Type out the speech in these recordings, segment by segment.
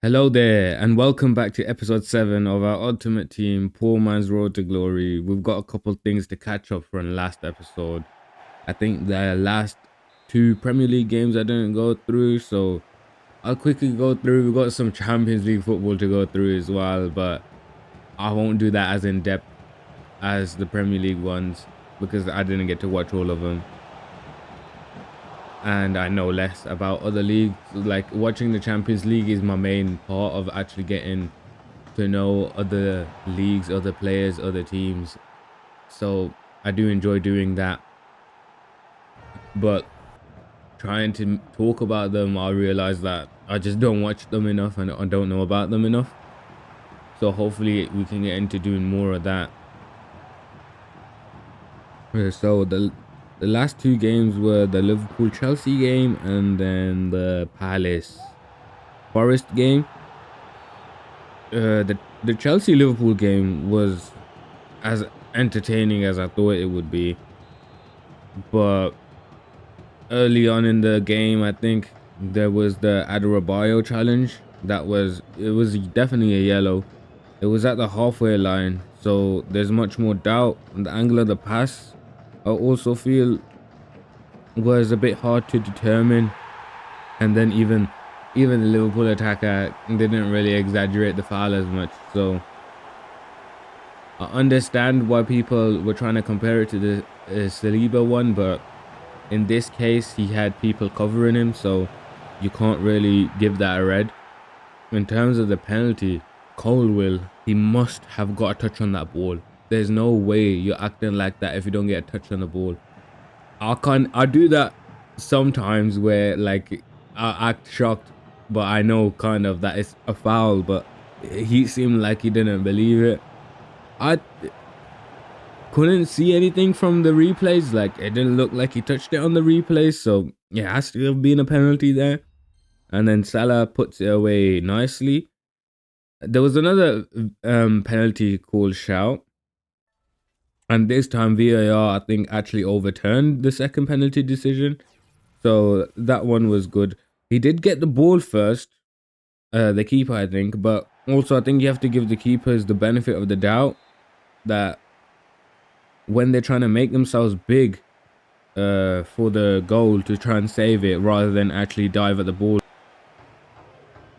Hello there, and welcome back to episode 7 of our Ultimate Team Poor Man's Road to Glory. We've got a couple things to catch up from last episode. I think the last two Premier League games I didn't go through, so I'll quickly go through. We've got some Champions League football to go through as well, but I won't do that as in depth as the Premier League ones because I didn't get to watch all of them. And I know less about other leagues. Like watching the Champions League is my main part of actually getting to know other leagues, other players, other teams. So I do enjoy doing that. But trying to talk about them, I realize that I just don't watch them enough and I don't know about them enough. So hopefully we can get into doing more of that. So the last two games were the Liverpool Chelsea game and then the Palace Forest game. The Chelsea Liverpool game was as entertaining as I thought it would be, but early on in the game, I think there was the Adarabioyo challenge. It was definitely a yellow. It was at the halfway line, so there's much more doubt. And the angle of the pass, I also feel, was a bit hard to determine. And then even the Liverpool attacker didn't really exaggerate the foul as much. So I understand why people were trying to compare it to the Saliba one, but in this case, he had people covering him, so you can't really give that a red. In terms of the penalty, Colwill, he must have got a touch on that ball. There's no way you're acting like that if you don't get a touch on the ball. I do that sometimes where like I act shocked, but I know kind of that it's a foul, but he seemed like he didn't believe it. I couldn't see anything from the replays. Like it didn't look like he touched it on the replays. So yeah, has to have been a penalty there. And then Salah puts it away nicely. There was another penalty called shout. And this time VAR I think actually overturned the second penalty decision. So that one was good. He did get the ball first, the keeper I think, but also I think you have to give the keepers the benefit of the doubt that when they're trying to make themselves big for the goal to try and save it rather than actually dive at the ball,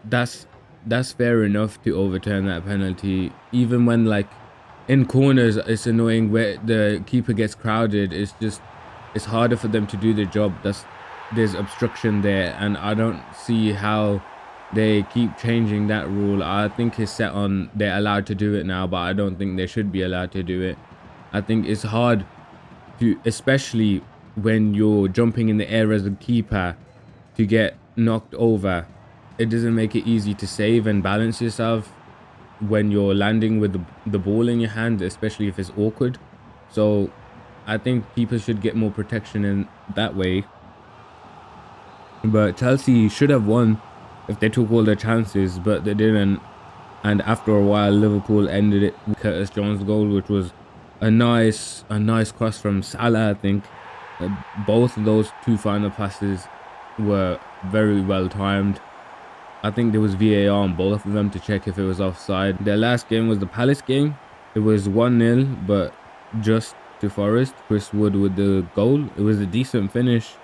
that's fair enough to overturn that penalty. Even when like in corners it's annoying where the keeper gets crowded, it's harder for them to do their job. There's obstruction there, and I don't see how they keep changing that rule. I think it's set on they're allowed to do it now, but I don't think they should be allowed to do it. I think it's hard to, especially when you're jumping in the air as a keeper, to get knocked over. It doesn't make it easy to save and balance yourself when you're landing with the ball in your hand, especially if it's awkward. So I think people should get more protection in that way. But Chelsea should have won if they took all their chances, but they didn't. And after a while, Liverpool ended it with Curtis Jones' goal, which was a nice cross from Salah. I think both of those two final passes were very well timed. I think there was VAR on both of them to check if it was offside. Their last game was the Palace game. It was 1-0, but just to Forest. Chris Wood with the goal. It was a decent finish,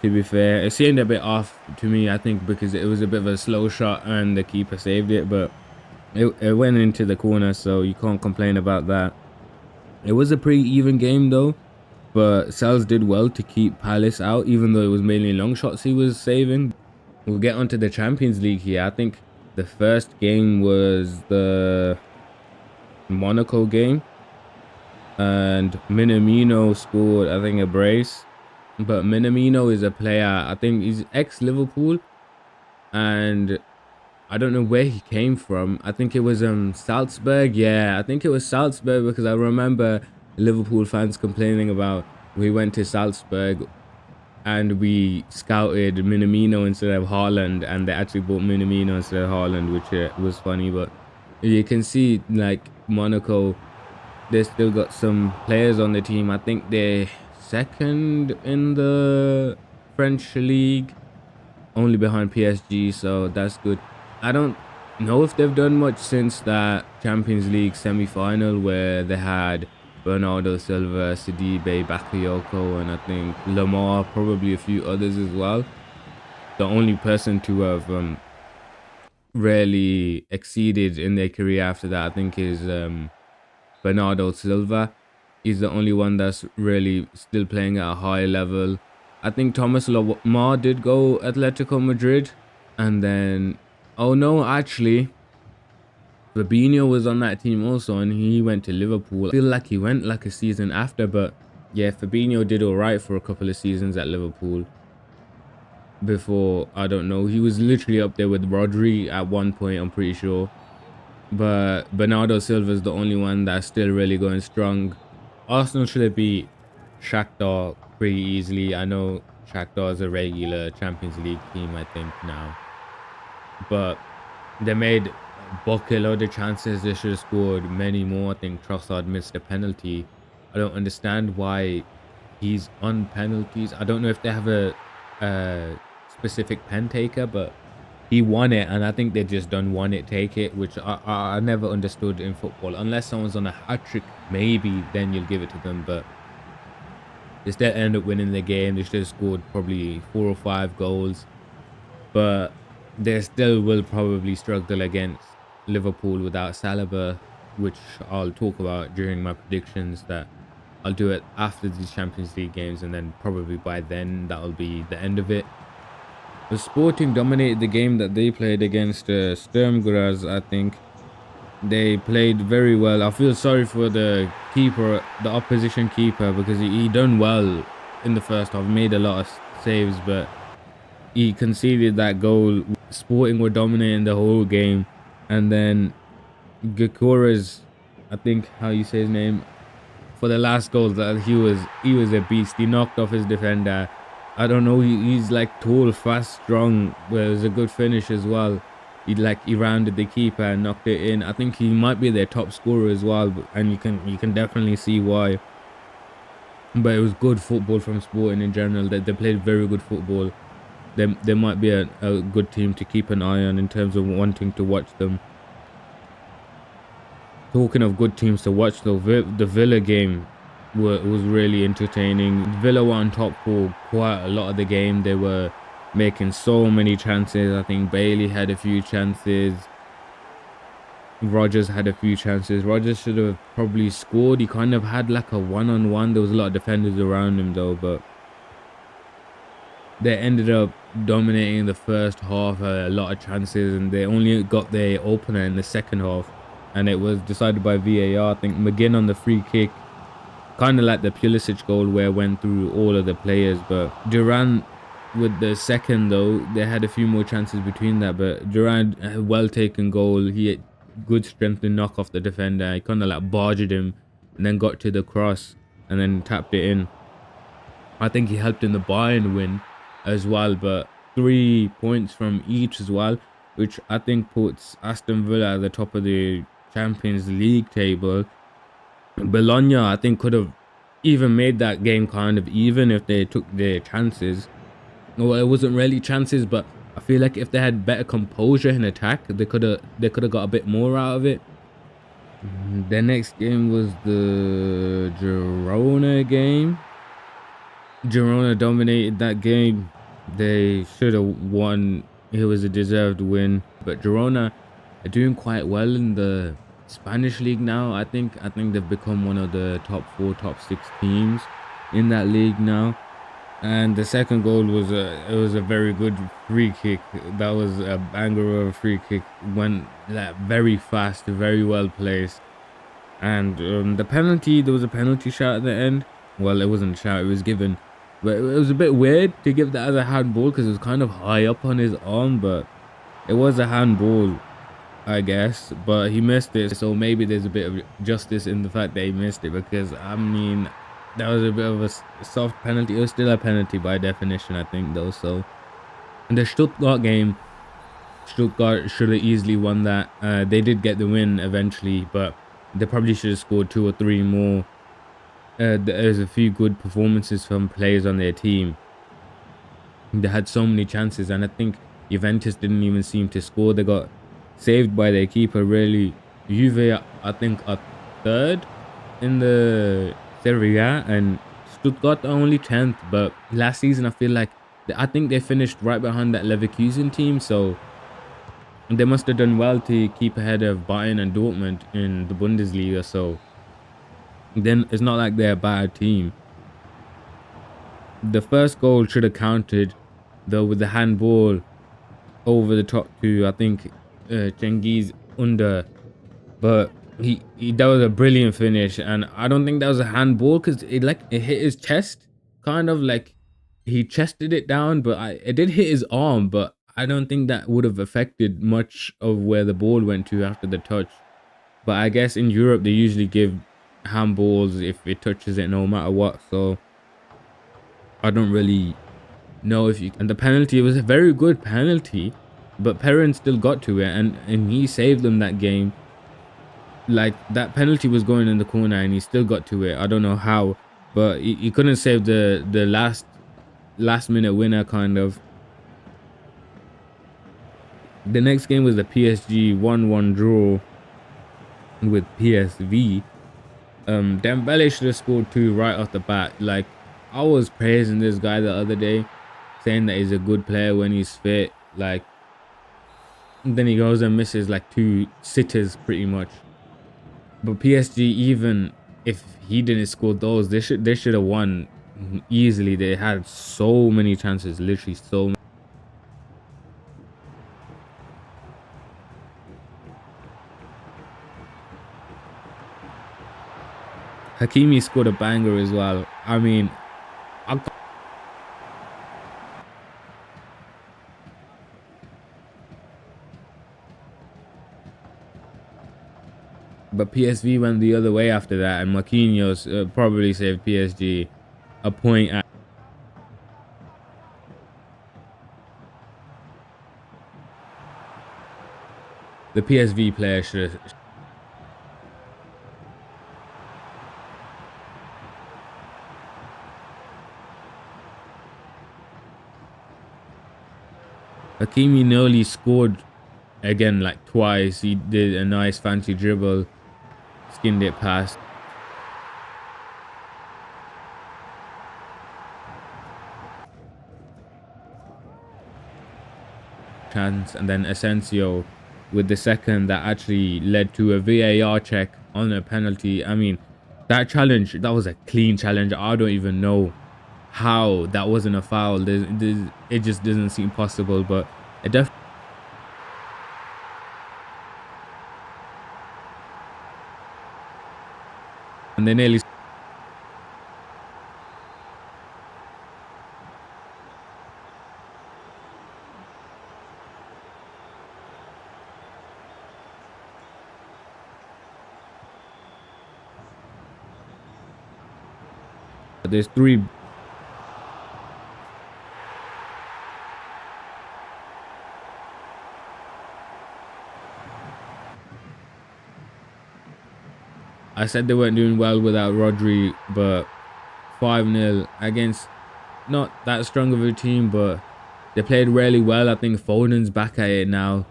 to be fair. It seemed a bit off to me, I think, because it was a bit of a slow shot and the keeper saved it, but it went into the corner, so you can't complain about that. It was a pretty even game though, but Sals did well to keep Palace out, even though it was mainly long shots he was saving. We'll get onto the Champions League here. I think the first game was the Monaco game, and Minamino scored, I think, a brace. But Minamino is a player, I think he's ex-Liverpool, and I don't know where he came from. I think it was Salzburg. Yeah, I think it was Salzburg, because I remember Liverpool fans complaining about we went to Salzburg and we scouted Minamino instead of Haaland, and they actually bought Minamino instead of Haaland, which was funny. But you can see like Monaco, they still got some players on the team. I think they're second in the French league, only behind PSG, so that's good. I don't know if they've done much since that Champions League semi-final where they had Bernardo Silva, Sidibe, Bakayoko, and I think Lamar, probably a few others as well. The only person to have really exceeded in their career after that, I think, is Bernardo Silva. He's the only one that's really still playing at a high level. I think Thomas Lamar did go Atletico Madrid, and then oh no, actually, Fabinho was on that team also, and he went to Liverpool. I feel like he went like a season after, but yeah, Fabinho did all right for a couple of seasons at Liverpool. Before, I don't know, he was literally up there with Rodri at one point, I'm pretty sure. But Bernardo Silva is the only one that's still really going strong. Arsenal should have beat Shakhtar pretty easily. I know Shakhtar is a regular Champions League team, I think, now. But they made a bucket load of chances. They should have scored many more. I think Trossard missed a penalty. I don't understand why he's on penalties. I don't know if they have a specific pen taker, but he won it, and I think they just done won it, take it, which I never understood in football. Unless someone's on a hat trick, maybe then you'll give it to them. But they still end up winning the game. They should have scored probably 4 or 5 goals, but they still will probably struggle against Liverpool without Saliba, which I'll talk about during my predictions. That I'll do it after these Champions League games, and then probably by then that'll be the end of it. The Sporting dominated the game that they played against Sturm Graz. I think they played very well. I feel sorry for the keeper, the opposition keeper, because he done well in the first half, made a lot of saves, but he conceded that goal. Sporting were dominating the whole game, and then Gakura's, I think how you say his name, for the last goal, that he was a beast. He knocked off his defender. I don't know. He's like tall, fast, strong. But it was a good finish as well. He rounded the keeper and knocked it in. I think he might be their top scorer as well, and you can definitely see why. But it was good football from Sporting in general. They played very good football. They might be a good team to keep an eye on in terms of wanting to watch them. Talking of good teams to watch though, the Villa game was really entertaining. Villa were on top for quite a lot of the game. They were making so many chances. I think Bailey had a few chances. Rodgers had a few chances. Rodgers should have probably scored. He kind of had like a one-on-one. There was a lot of defenders around him though, but they ended up dominating the first half, a lot of chances, and they only got their opener in the second half, and it was decided by VAR. I think McGinn on the free kick, kind of like the Pulisic goal where it went through all of the players. But Duran with the second though, they had a few more chances between that, but Duran, a well taken goal. He had good strength to knock off the defender. He kind of like barged him and then got to the cross and then tapped it in. I think he helped in the Bayern win as well, but 3 points from each as well, which I think puts Aston Villa at the top of the Champions League table. Bologna, I think, could have even made that game kind of even if they took their chances. Well, it wasn't really chances, but I feel like if they had better composure in attack, they could have got a bit more out of it. The next game was the Girona game. Girona dominated that game. They should have won. It was a deserved win, but Girona are doing quite well in the Spanish league now. I think they've become one of the top 4, top 6 teams in that league now. And the second goal was a very good free kick. That was a banger of a free kick. Went like very fast, very well placed. And the penalty, there was a penalty shot at the end. Well, it wasn't a shot, it was given. But it was a bit weird to give that as a handball because it was kind of high up on his arm. But it was a handball, I guess. But he missed it. So maybe there's a bit of justice in the fact that he missed it. Because, I mean, that was a bit of a soft penalty. It was still a penalty by definition, I think, though. So, in the Stuttgart game, Stuttgart should have easily won that. They did get the win eventually, but they probably should have scored 2 or 3 more. There's a few good performances from players on their team. They had so many chances, and I think Juventus didn't even seem to score. They got saved by their keeper. Really, Juve, I think, are third in the Serie A, and Stuttgart are only 10th. But last season, I feel like I think they finished right behind that Leverkusen team, so they must have done well to keep ahead of Bayern and Dortmund in the Bundesliga. So then it's not like they're a bad team. The first goal should have counted, though, with the handball over the top to, I think, Cengiz Under. But he that was a brilliant finish, and I don't think that was a handball because it hit his chest, kind of like he chested it down, but it did hit his arm, but I don't think that would have affected much of where the ball went to after the touch. But I guess in Europe they usually give handballs if it touches it no matter what, so I don't really know if you. And the penalty, it was a very good penalty, but Perrin still got to it, and he saved them that game. Like, that penalty was going in the corner and he still got to it. I don't know how, but he couldn't save the last minute winner, kind of. The next game was the PSG 1-1 draw with PSV. Dembele should have scored 2 right off the bat. Like, I was praising this guy the other day, saying that he's a good player when he's fit. Like, then he goes and misses like 2 sitters pretty much. But PSG, even if he didn't score those, they should have won easily. They had so many chances, literally so many. Hakimi scored a banger as well. I mean, but PSV went the other way after that, and Marquinhos probably saved PSG a point. The PSV player should have. Hakimi nearly scored again like twice. He did a nice fancy dribble, skinned it past. Chance, and then Asensio with the second that actually led to a VAR check on a penalty. I mean, that challenge, that was a clean challenge. I don't even know how that wasn't a foul. It just doesn't seem possible, but it definitely. And they nearly. There's 3. I said they weren't doing well without Rodri, but 5-0 against not that strong of a team, but they played really well. I think Foden's back at it now.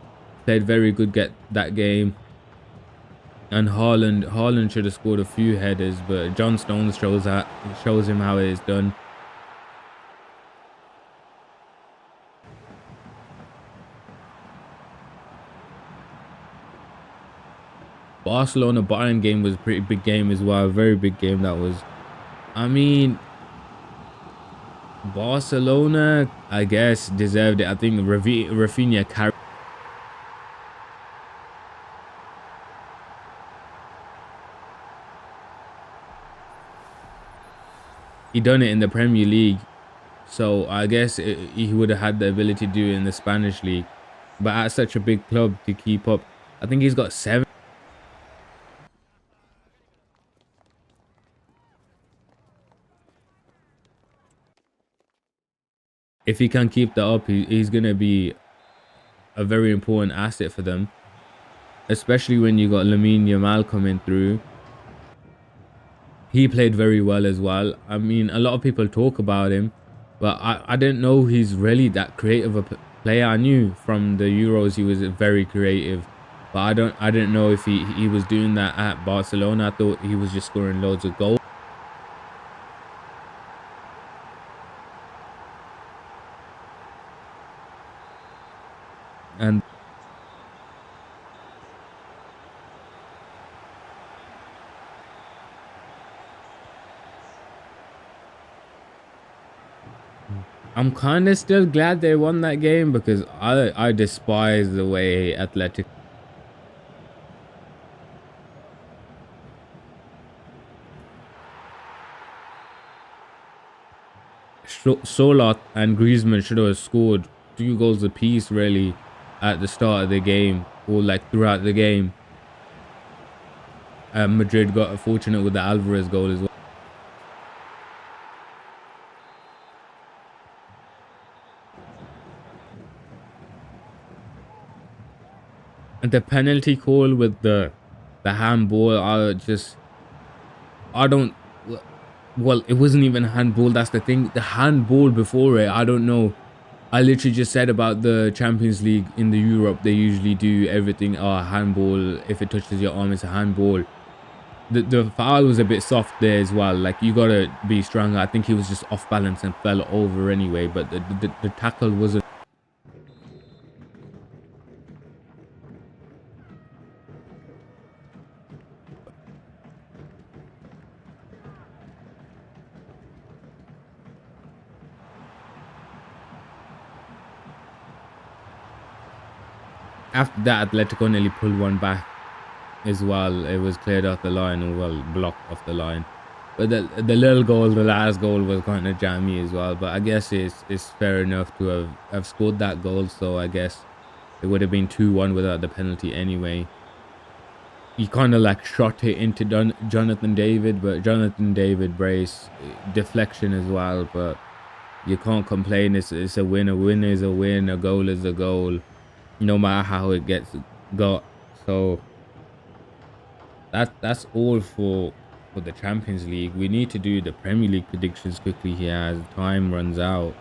Played very good get that game. And Haaland should have scored a few headers, but John Stones shows him how it is done. Barcelona Bayern game was a pretty big game as well. Very big game that was. I mean, Barcelona, I guess, deserved it. I think Rafinha carried. He done it in the Premier League, so I guess he would have had the ability to do it in the Spanish league. But at such a big club to keep up, I think he's got 7. If he can keep that up, he's gonna be a very important asset for them, especially when you got Lamine Yamal coming through. He played very well as well. I mean, a lot of people talk about him, but I didn't know he's really that creative a player. I knew from the Euros he was very creative, But I didn't know if he was doing that at Barcelona. I thought he was just scoring loads of goals. And I'm kind of still glad they won that game because I despise the way Athletic Solot and Griezmann should have scored 2 goals apiece really at the start of the game or like throughout the game. Madrid got fortunate with the Alvarez goal as well. And the penalty call with the handball, I don't well, it wasn't even a handball. That's the thing. The handball before it, I don't know. I literally just said about the Champions League in the Europe, they usually do everything. Oh, handball. If it touches your arm, it's a handball. The foul was a bit soft there as well. Like you gotta be stronger. I think he was just off balance and fell over anyway. But the tackle wasn't. After that, Atletico nearly pulled one back as well. It was cleared off the line, or well, blocked off the line. But the little goal, the last goal, was kind of jammy as well. But I guess it's fair enough to have scored that goal. So I guess it would have been 2-1 without the penalty anyway. He kind of like shot it into Jonathan David, but Jonathan David brace deflection as well. But you can't complain. It's a win. A win is a win. A goal is a goal, no matter how it gets got. So that's all for the Champions League. We need to do the Premier League predictions quickly here as time runs out.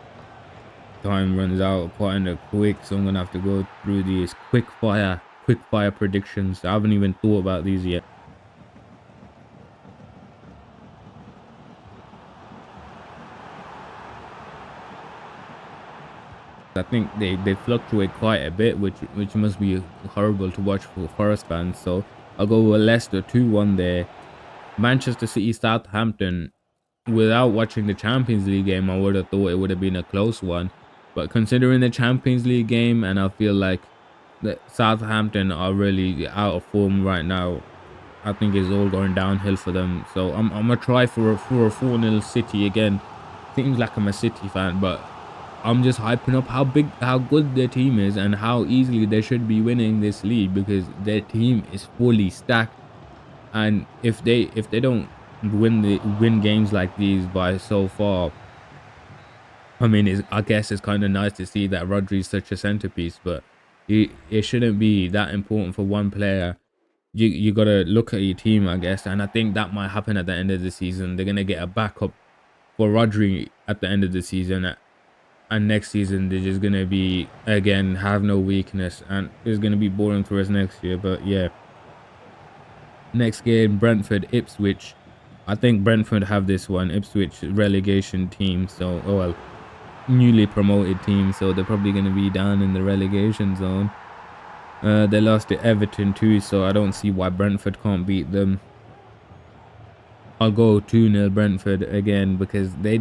Time runs out quite quick, so I'm gonna have to go through these quick fire predictions. I haven't even thought about these yet. I think they fluctuate quite a bit, which must be horrible to watch for Forest fans. So I'll go with Leicester 2-1 there. Manchester City Southampton. Without watching the Champions League game, I would have thought it would have been a close one. But considering the Champions League game, and I feel like the Southampton are really out of form right now. I think it's all going downhill for them. So I'm gonna try for a 4-0 City again. Seems like I'm a City fan, but I'm just hyping up how good their team is and how easily they should be winning this league because their team is fully stacked. And if they don't win games like these by so far, I mean, I guess it's kind of nice to see that Rodri's such a centerpiece, but it shouldn't be that important for one player. You gotta look at your team, I guess, and I think that might happen at the end of the season. They're gonna get a backup for Rodri at the end of the season, and next season they're just gonna be again have no weakness, and it's gonna be boring for us next year. But yeah, next game Brentford Ipswich. I think Brentford have this one. Ipswich relegation team, so oh well, newly promoted team, so they're probably gonna be down in the relegation zone. They lost to Everton too, so I don't see why Brentford can't beat them. I'll go 2-0 Brentford again because they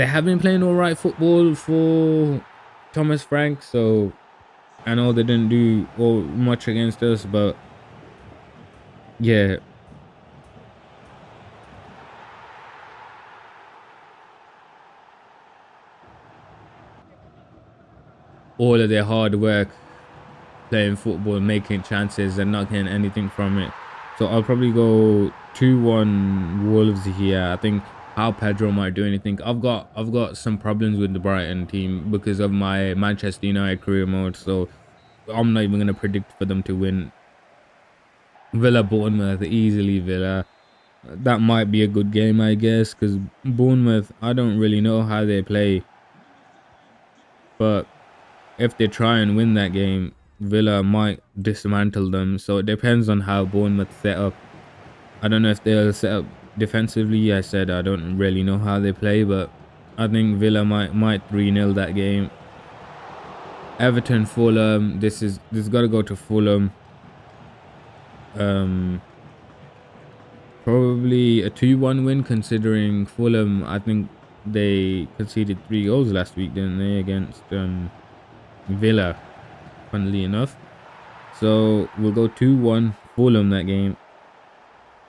have been playing all right football for Thomas Frank, so I know they didn't do all much against us, but yeah, all of their hard work playing football, making chances and not getting anything from it. So I'll probably go 2-1 Wolves here. I think how Pedro might do anything. I've got some problems with the Brighton team because of my Manchester United career mode. So I'm not even gonna predict for them to win. Villa Bournemouth easily Villa. That might be a good game, I guess, because Bournemouth, I don't really know how they play, but if they try and win that game, Villa might dismantle them. So it depends on how Bournemouth set up. I don't know if they'll set up defensively. I said I don't really know how they play, but I think Villa might 3-0 that game. Everton, Fulham. This got to go to Fulham. Um, Probably a 2-1 win considering Fulham. I think they conceded 3 goals last week, didn't they, against Villa? Funnily enough, so we'll go 2-1 Fulham that game.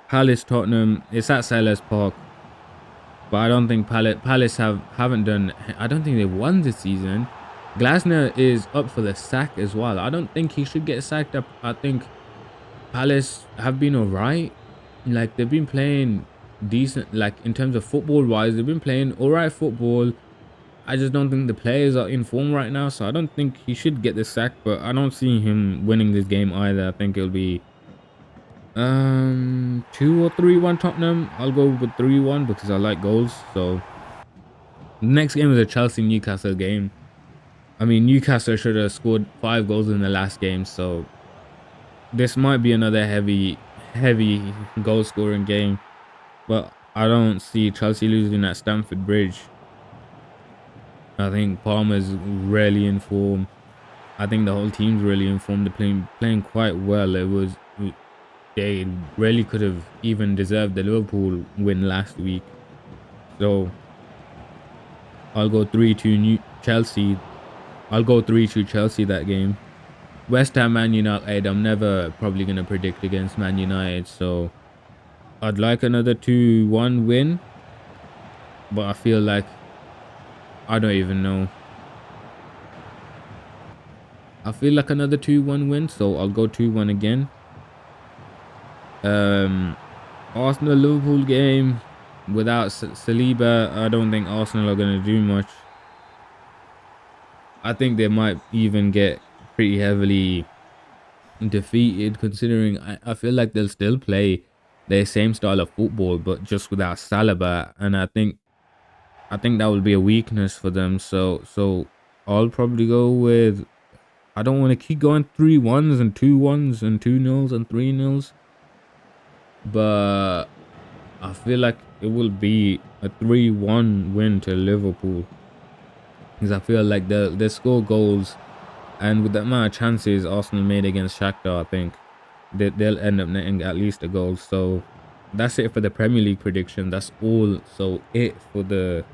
Palace, Tottenham. It's at Selhurst Park, but I don't think Palace haven't done. I don't think they won this season. Glasner is up for the sack as well. I don't think he should get sacked up. I think Palace have been alright. Like they've been playing decent. Like in terms of football wise, they've been playing alright football. I just don't think the players are in form right now, so I don't think he should get the sack. But I don't see him winning this game either. I think it'll be 2 or 3-1 Tottenham. I'll go with 3-1 because I like goals. So the next game is a Chelsea Newcastle game. I mean, Newcastle should have scored 5 goals in the last game, so this might be another heavy goal scoring game. But I don't see Chelsea losing at Stamford Bridge. I think Palmer's really in form. I think the whole team's really in form. They're playing quite well. They really could have even deserved the Liverpool win last week. So I'll go 3-2 Chelsea. I'll go 3-2 Chelsea that game. West Ham, Man United. I'm never probably gonna predict against Man United, so I'd like another 2-1 win. But I feel like I don't even know. I feel like another 2-1 win, so I'll go 2-1 again. Arsenal Liverpool game without Saliba, I don't think Arsenal are gonna do much. I think they might even get pretty heavily defeated, considering I feel like they'll still play their same style of football, but just without Saliba, and I think that will be a weakness for them. So I'll probably go with. I don't want to keep going 3-1s and 2-1s and 2-0s and 3-0s. But I feel like it will be a 3-1 win to Liverpool. Because I feel like they'll score goals. And with the amount of chances Arsenal made against Shakhtar, I think they'll end up netting at least a goal. So that's it for the Premier League prediction. That's all. So it for the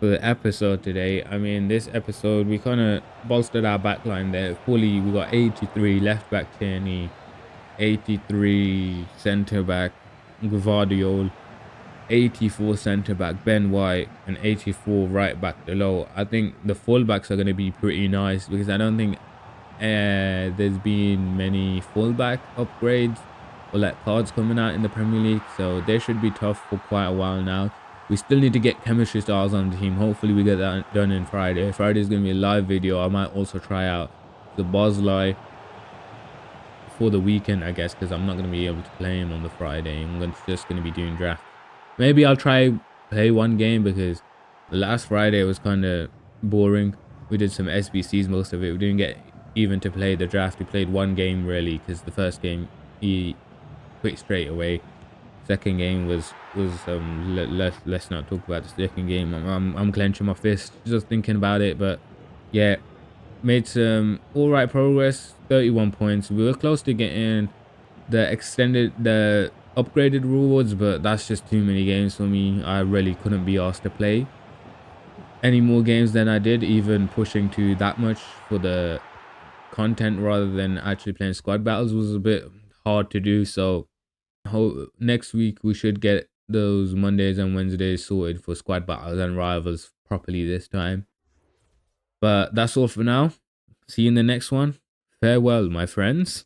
episode today. I mean, this episode we kind of bolstered our backline there fully. We got 83 left back Tierney, 83 centre back Gvardiol, 84 centre back Ben White, and 84 right back Delo. I think the fullbacks are going to be pretty nice because I don't think there's been many fullback upgrades or like cards coming out in the Premier League, so they should be tough for quite a while now. We still need to get chemistry stars on the team. Hopefully we get that done in Friday. Friday is going to be a live video. I might also try out the Bosley for the weekend, I guess, because I'm not going to be able to play him on the Friday. Just going to be doing draft. Maybe I'll try play one game because the last Friday was kind of boring. We did some SBCs, most of it. We didn't get even to play the draft. We played one game really because the first game he quit straight away. Second game was let's not talk about the second game. I'm clenching my fist just thinking about it. But yeah, made some all right progress. 31 points. We were close to getting the upgraded rewards, but that's just too many games for me. I really couldn't be asked to play any more games than I did, even pushing to that much for the content rather than actually playing squad battles was a bit hard to do. So next week we should get those Mondays and Wednesdays sorted for squad battles and rivals properly this time. But that's all for now. See you in the next one. Farewell, my friends.